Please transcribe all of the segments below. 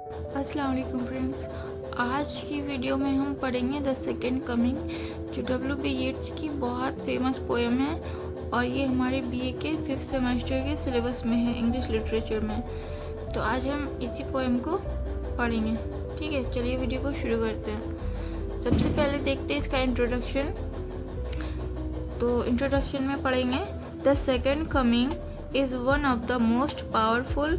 अस्सलाम वालेकुम फ्रेंड्स। आज की वीडियो में हम पढ़ेंगे द सेकेंड कमिंग, जो W.B. येट्स की बहुत फेमस पोएम है और ये हमारे BA के 5th सेमेस्टर के सिलेबस में है, इंग्लिश लिटरेचर में। तो आज हम इसी पोएम को पढ़ेंगे। ठीक है, चलिए वीडियो को शुरू करते हैं। सबसे पहले देखते हैं इसका इंट्रोडक्शन। तो इंट्रोडक्शन में पढ़ेंगे the second coming is one of the most powerful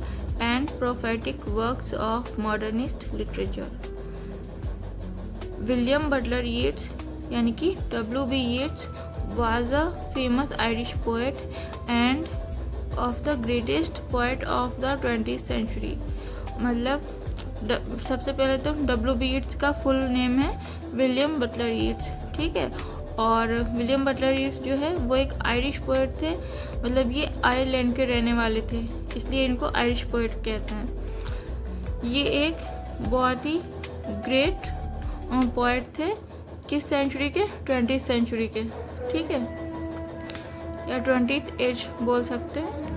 and prophetic works of modernist literature. William Butler Yeats यानी कि W.B. Yeats was a famous Irish poet and of the greatest poet of the 20th century. मतलब सबसे पहले तो W.B. Yeats का full name है William Butler Yeats. ठीक है, और विलियम बटलर यीट्स जो है वो एक आयरिश पोएट थे। मतलब ये आयरलैंड के रहने वाले थे, इसलिए इनको आयरिश पोएट कहते हैं। ये एक बहुत ही ग्रेट पोएट थे। किस सेंचुरी के? 20th सेंचुरी के। ठीक है, या 20th एज बोल सकते हैं।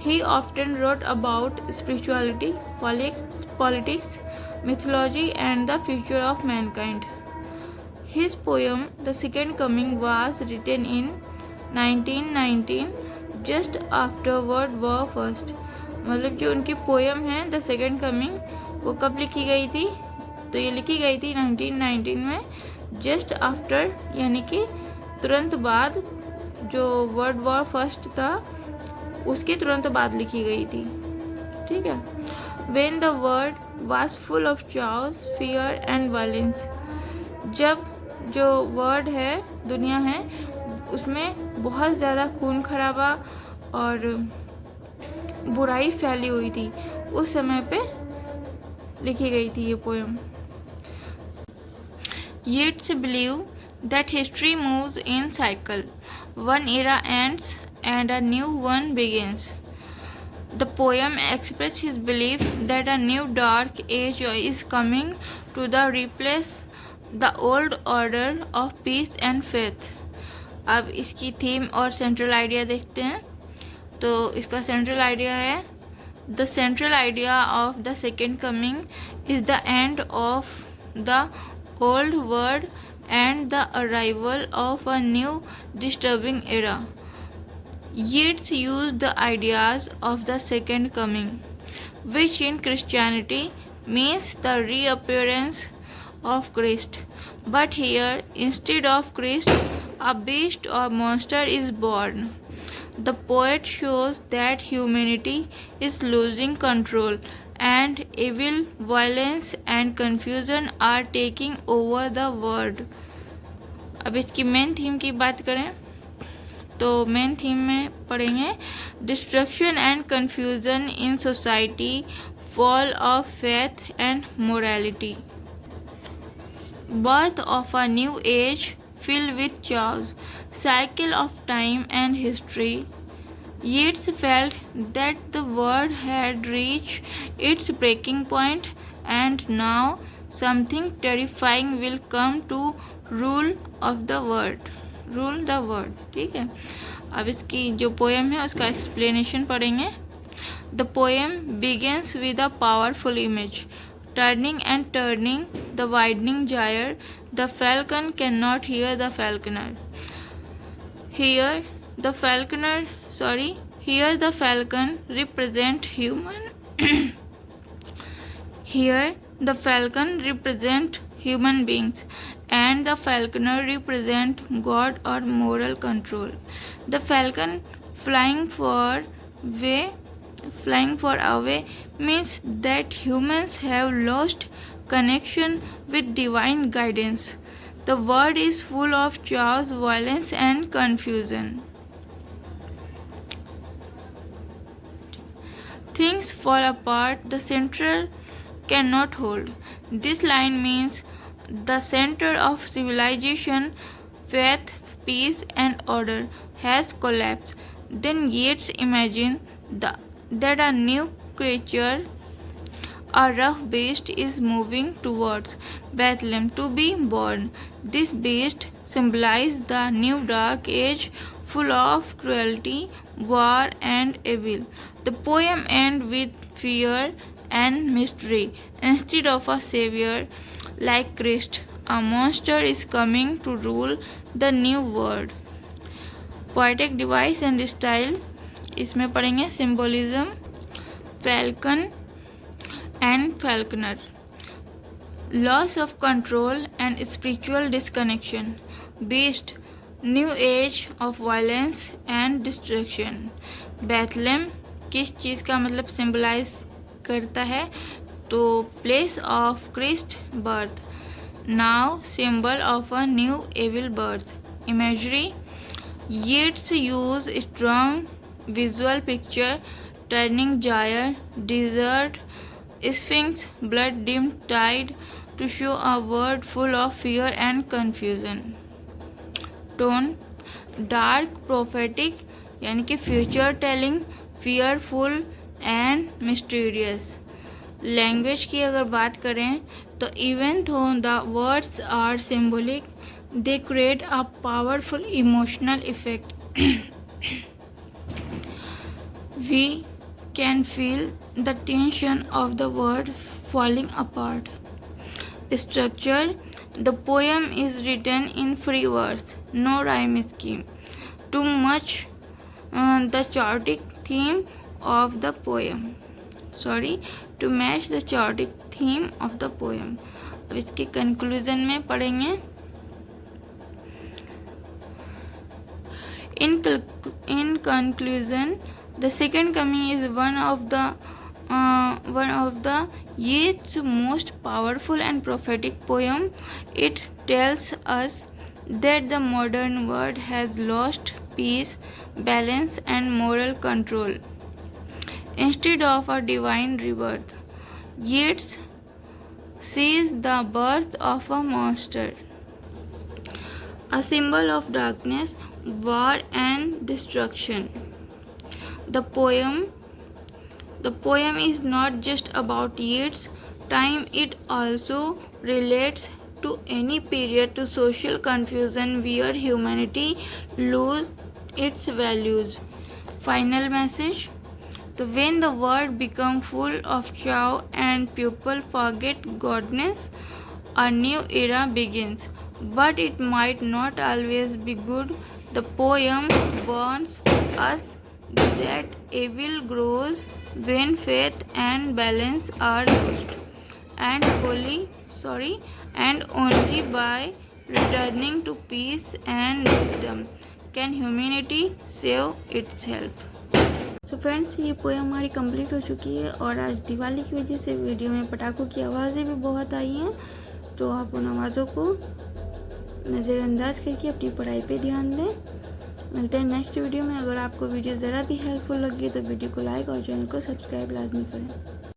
He often wrote about spirituality, politics, mythology, and the future of mankind. His poem The Second Coming was written in 1919, just after World War First. मतलब जो उनकी पोएम है द सेकेंड कमिंग, वो कब लिखी गई थी? तो ये लिखी गई थी 1919 में, जस्ट आफ्टर यानी कि तुरंत बाद जो वर्ल्ड वॉर फर्स्ट था उसके तुरंत बाद लिखी गई थी। ठीक है। When the world was full of chaos, fear and violence. जब जो वर्ड है, दुनिया है, उसमें बहुत ज़्यादा खून खराबा और बुराई फैली हुई थी, उस समय पे लिखी गई थी ये poem. Yeats believe that history moves in cycle. One era ends and a new one begins. The poem expresses his belief that a new dark age is coming to replace the old order of peace and faith. अब इसकी theme और central idea देखते हैं। तो इसका central idea है the central idea of the second coming is the end of the old world and the arrival of a new disturbing era. Yeats used the ideas of the second coming, which in Christianity means the reappearance of Christ. But here, instead of Christ, a beast or monster is born. The poet shows that humanity is losing control and evil, violence and confusion are taking over the world. अब इसकी main theme की बात करें तो main theme में पढ़ेंगे destruction and confusion in society, fall of faith and morality, birth of a new age filled with chaos, cycle of time and history. Yeats felt that the world had reached its breaking point and now something terrifying will come to rule the world. ठीक है, अब इसकी जो poem है उसका explanation पढ़ेंगे। The poem begins with a powerful image. Turning and turning the widening gyre, the falcon cannot hear the falconer. Here the falcon represent human. Here the falcon represent human beings and the falconer represent God or moral control. The falcon flying far away means that humans have lost connection with divine guidance. The world is full of chaos, violence and confusion. Things fall apart, the center cannot hold. This line means the center of civilization, faith, peace and order has collapsed. Then Yeats imagined that a new creature, a rough beast, is moving towards Bethlehem to be born. This beast symbolizes the new dark age full of cruelty, war and evil. The poem ends with fear and mystery. Instead of a savior like Christ, a monster is coming to rule the new world. Poetic device and style, इसमें पढ़ेंगे symbolism, falcon and falconer, loss of control and spiritual disconnection, beast, new age of violence and destruction. Bethlehem किस चीज़ का मतलब symbolize करता है, तो place of Christ birth. Now symbol of a new evil birth. Imagery, Yeats use strong visual picture, turning gyre, desert, sphinx, blood-dimmed tide to show a world full of fear and confusion. Tone, dark, prophetic यानी कि future telling, fearful and mysterious. Language की अगर बात करें तो even though the words are symbolic, they create a powerful emotional effect. We can feel the tension of the world falling apart. Structure, the poem is written in free verse, no rhyme scheme. Too much the chaotic theme of the poem. To match the chaotic theme of the poem. अब इसके conclusion में पढ़ेंगे. In conclusion, the Second Coming is one of the Yeats' most powerful and prophetic poem. It tells us that the modern world has lost peace, balance, and moral control. Instead of a divine rebirth, Yeats sees the birth of a monster, a symbol of darkness, war, and destruction. The poem is not just about Yeats' time, it also relates to any period to social confusion where humanity loses its values. Final message. So when the world becomes full of chaos and people forget godness, a new era begins. But it might not always be good. The poem warns us that evil grows when faith and balance are lost, and only by returning to peace and wisdom can humanity save itself. So friends, ये poem हमारी complete हो चुकी है और आज दिवाली की वजह से वीडियो में पटाखों की आवाज़ें भी बहुत आई हैं, तो आप उन आवाज़ों को नज़रअंदाज करके अपनी पढ़ाई पे ध्यान दें. मिलते हैं नेक्स्ट वीडियो में. अगर आपको वीडियो ज़रा भी हेल्पफुल लगी तो वीडियो को लाइक और चैनल को सब्सक्राइब लाजमी करें.